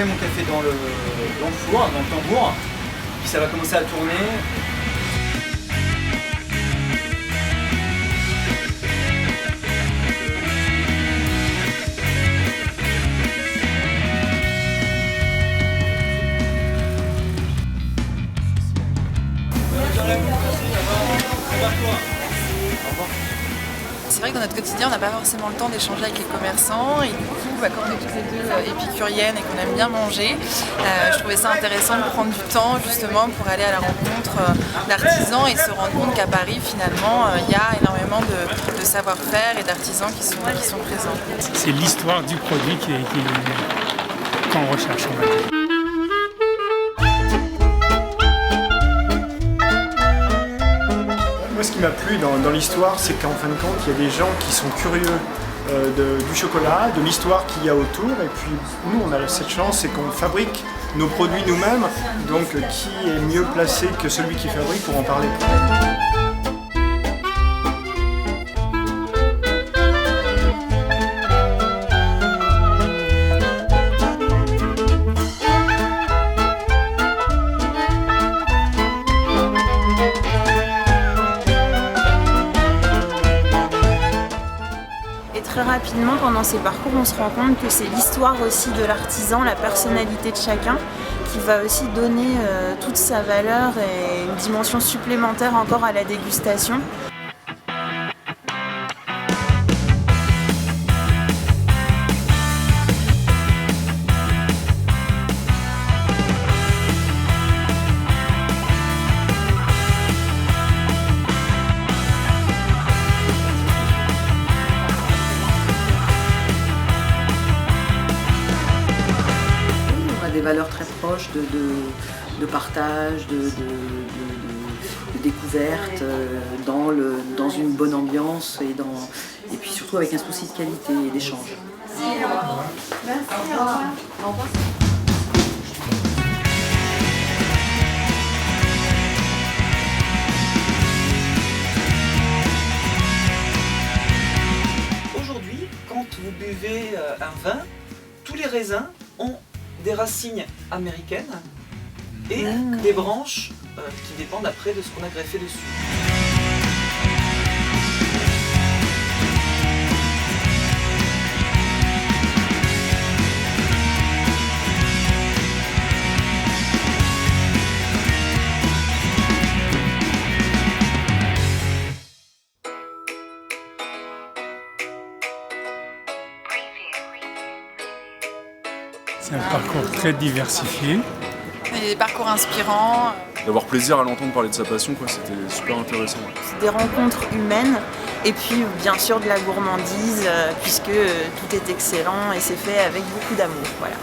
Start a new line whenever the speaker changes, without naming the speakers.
mets mon café dans le four, dans le tambour, puis ça va commencer à tourner.
C'est vrai que dans notre quotidien, on n'a pas forcément le temps d'échanger avec les commerçants et du coup, comme on est toutes les deux épicuriennes et qu'on aime bien manger, je trouvais ça intéressant de prendre du temps justement pour aller à la rencontre d'artisans et se rendre compte qu'à Paris, finalement, il y a énormément de savoir-faire et d'artisans qui sont présents.
C'est l'histoire du produit qu'on recherche.
Moi, ce qui m'a plu dans l'histoire, c'est qu'en fin de compte, il y a des gens qui sont curieux du chocolat, de l'histoire qu'il y a autour. Et puis, nous, on a cette chance, c'est qu'on fabrique nos produits nous-mêmes. Donc, qui est mieux placé que celui qui fabrique pour en parler?
Très rapidement, pendant ces parcours, on se rend compte que c'est l'histoire aussi de l'artisan, la personnalité de chacun, qui va aussi donner toute sa valeur et une dimension supplémentaire encore à la dégustation.
Des valeurs très proches de partage, de découverte, dans une bonne ambiance et puis surtout avec un souci de qualité et d'échange.
Merci, au revoir. Au revoir.
Aujourd'hui, quand vous buvez un vin, tous les raisins ont des racines américaines et des branches qui dépendent après de ce qu'on a greffé dessus.
C'est un parcours très diversifié.
Et des parcours inspirants.
D'avoir plaisir à l'entendre parler de sa passion, c'était super intéressant.
C'est des rencontres humaines et puis bien sûr de la gourmandise puisque tout est excellent et c'est fait avec beaucoup d'amour. Voilà.